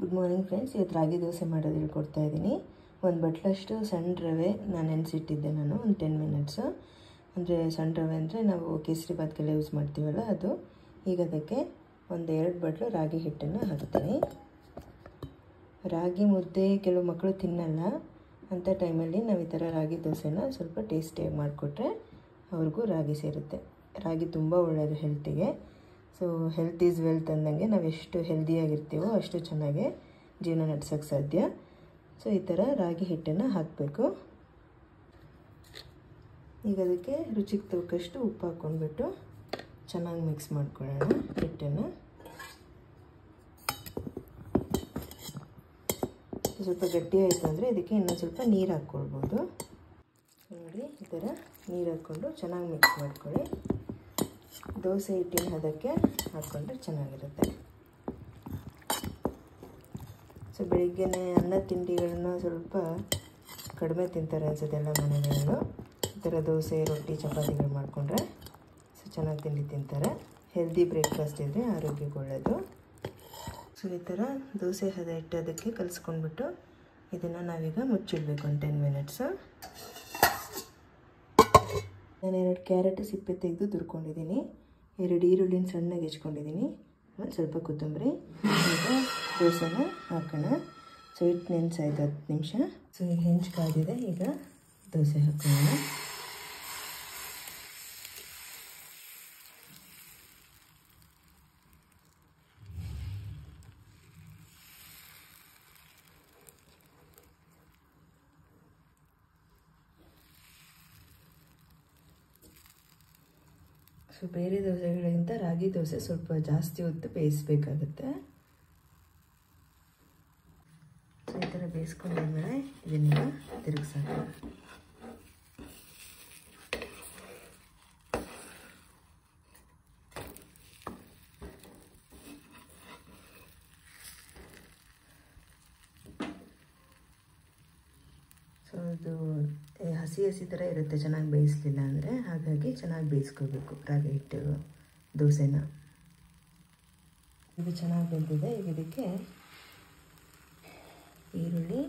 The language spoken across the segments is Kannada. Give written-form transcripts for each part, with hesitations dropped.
Good morning friends. ಇವತ್ತು ರಾಗಿ ದೋಸೆ ಮಾಡೋದು ಹೇಳ್ಕೊಡ್ತಾ ಇದ್ದೀನಿ. ಒಂದು ಬಟ್ಲಷ್ಟು ಸಣ್ಣ ರವೆ ನಾನು ನೆನೆಸಿಟ್ಟಿದ್ದೆ ನಾನು ಒಂದು 10 ಮಿನಿಟ್ಸು. ಅಂದರೆ ಸಣ್ಣ ರವೆ ಅಂದರೆ ನಾವು ಕೇಸರಿ ಬಾತ್ಗೆಲ್ಲ ಯೂಸ್ ಮಾಡ್ತೀವಲ್ಲ ಅದು. ಈಗ ಅದಕ್ಕೆ ಒಂದು 2 ಬಟ್ಲು ರಾಗಿ ಹಿಟ್ಟನ್ನು ಹಾಕ್ತೀನಿ. ರಾಗಿ ಮುದ್ದೆ ಕೆಲವು ಮಕ್ಕಳು ತಿನ್ನಲ್ಲ, ಅಂಥ ಟೈಮಲ್ಲಿ ನಾವು ಈ ಥರ ರಾಗಿ ದೋಸೆನ ಸ್ವಲ್ಪ ಟೇಸ್ಟಿಯಾಗಿ ಮಾಡಿಕೊಟ್ರೆ ಅವ್ರಿಗೂ ರಾಗಿ ಸೇರುತ್ತೆ. ರಾಗಿ ತುಂಬ ಒಳ್ಳೆಯದು ಹೆಲ್ತಿಗೆ. ಸೊ ಹೆಲ್ತ್ ಈಸ್ ವೆಲ್ತ್ ಅಂದಂಗೆ ನಾವು ಎಷ್ಟು ಹೆಲ್ದಿಯಾಗಿರ್ತೀವೋ ಅಷ್ಟು ಚೆನ್ನಾಗಿ ಜೀವನ ನಡೆಸೋಕ್ಕೆ ಸಾಧ್ಯ. ಸೊ ಈ ಥರ ರಾಗಿ ಹಿಟ್ಟನ್ನು ಹಾಕಬೇಕು. ಈಗ ಅದಕ್ಕೆ ರುಚಿಗೆ ತಕ್ಕಷ್ಟು ಉಪ್ಪು ಹಾಕ್ಕೊಂಡ್ಬಿಟ್ಟು ಚೆನ್ನಾಗಿ ಮಿಕ್ಸ್ ಮಾಡ್ಕೊಳ್ಳೋಣ ಹಿಟ್ಟನ್ನು. ಸ್ವಲ್ಪ ಗಟ್ಟಿ ಆಯಿತು ಅಂದರೆ ಇದಕ್ಕೆ ಇನ್ನೊಂದು ಸ್ವಲ್ಪ ನೀರು ಹಾಕ್ಕೊಳ್ಬೋದು. ನೋಡಿ ಈ ಥರ ನೀರು ಹಾಕ್ಕೊಂಡು ಚೆನ್ನಾಗಿ ಮಿಕ್ಸ್ ಮಾಡ್ಕೊಳ್ಳಿ. ದೋಸೆ ಹಿಟ್ಟಿನ ಹದಕ್ಕೆ ಹಾಕ್ಕೊಂಡ್ರೆ ಚೆನ್ನಾಗಿರುತ್ತೆ. ಸೊ ಬೆಳಿಗ್ಗೆನೇ ಅನ್ನ ತಿಂಡಿಗಳನ್ನ ಸ್ವಲ್ಪ ಕಡಿಮೆ ತಿಂತಾರೆ ಅನ್ಸುತ್ತೆ ಎಲ್ಲ ಮನೆಗಳಲ್ಲೂ. ಈ ಥರ ದೋಸೆ ರೊಟ್ಟಿ ಚಪಾತಿಗಳು ಮಾಡಿಕೊಂಡ್ರೆ ಸೊ ಚೆನ್ನಾಗಿ ತಿಂಡಿ ತಿಂತಾರೆ. ಹೆಲ್ದಿ ಬ್ರೇಕ್ಫಾಸ್ಟ್ ಇದ್ದರೆ ಆರೋಗ್ಯಕ್ಕೆ ಒಳ್ಳೆಯದು. ಸೊ ಈ ಥರ ದೋಸೆ ಹದ ಇಟ್ಟೋದಕ್ಕೆ ಕಲಿಸ್ಕೊಂಡ್ಬಿಟ್ಟು ಇದನ್ನು ನಾವೀಗ ಮುಚ್ಚಿಡಬೇಕು ಒಂದು 10 ಮಿನಿಟ್ಸು. ನಾನು 2 ಕ್ಯಾರೆಟ್ ಸಿಪ್ಪೆ ತೆಗೆದು ತುರ್ಕೊಂಡಿದ್ದೀನಿ, 2 ಈರುಳ್ಳಿನ ಸಣ್ಣಗೆ ಹೆಚ್ಕೊಂಡಿದ್ದೀನಿ, ಒಂದು ಸ್ವಲ್ಪ ಕೊತ್ತಂಬರಿ. ಈಗ ದೋಸೆನ ಹಾಕೋಣ. ಸೊ ಹಿಟ್ಟು ನೆನೆಸಾಯ್ತು 10 ನಿಮಿಷ. ಸೊ ಈಗ ಹೆಂಚು ಕಾದಿದೆ, ಈಗ ದೋಸೆ ಹಾಕೋಣ. ಸೊ ಬೇರೆ ದೋಸೆಗಳಿಗಿಂತ ರಾಗಿ ದೋಸೆ ಸ್ವಲ್ಪ ಜಾಸ್ತಿ ಹೊತ್ತು ಬೇಯಿಸಬೇಕಾಗುತ್ತೆ. ಸೊ ಈ ಥರ ಬೇಯಿಸ್ಕೊಂಡಾದ್ಮೇಲೆ ಇದನ್ನೆಲ್ಲ ತಿರುಗಿಸೋಣ. ಸೊ ಅದು ಹಸಿ ಹಸಿ ಥರ ಇರುತ್ತೆ ಚೆನ್ನಾಗಿ ಬೇಯಿಸಲಿಲ್ಲ ಅಂದರೆ, ಹಾಗಾಗಿ ಚೆನ್ನಾಗಿ ಬೇಯಿಸ್ಕೋಬೇಕು ರಾಗಿ ಹಿಟ್ಟು ದೋಸೆನ. ಇದು ಚೆನ್ನಾಗಿ ಬೆಂದಿದೆ. ಈಗ ಇದಕ್ಕೆ ಈರುಳ್ಳಿ,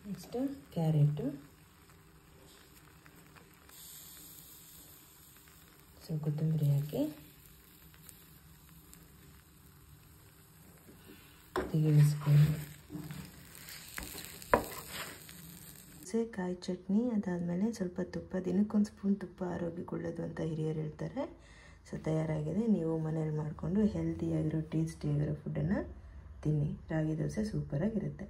ನೆಕ್ಸ್ಟು ಕ್ಯಾರೆಟು, ಸೊ ಕೊತ್ತಂಬರಿ ಹಾಕಿ ತೆಗೆದಿಸ್ಕೊಂಡು ಕಾಯಿ ಚಟ್ನಿ, ಅದಾದಮೇಲೆ ಸ್ವಲ್ಪ ತುಪ್ಪ. ದಿನಕ್ಕೊಂದು ಸ್ಪೂನ್ ತುಪ್ಪ ಆರೋಗ್ಯಕ್ಕೆ ಒಳ್ಳೆಯದು ಅಂತ ಹಿರಿಯರು ಹೇಳ್ತಾರೆ. ಸೊ ತಯಾರಾಗಿದೆ. ನೀವು ಮನೇಲಿ ಮಾಡಿಕೊಂಡು ಹೆಲ್ತಿಯಾಗಿರೋ ಟೇಸ್ಟಿಯಾಗಿರೋ ಫುಡ್ಡನ್ನು ತಿನ್ನಿ. ರಾಗಿ ದೋಸೆ ಸೂಪರಾಗಿರುತ್ತೆ.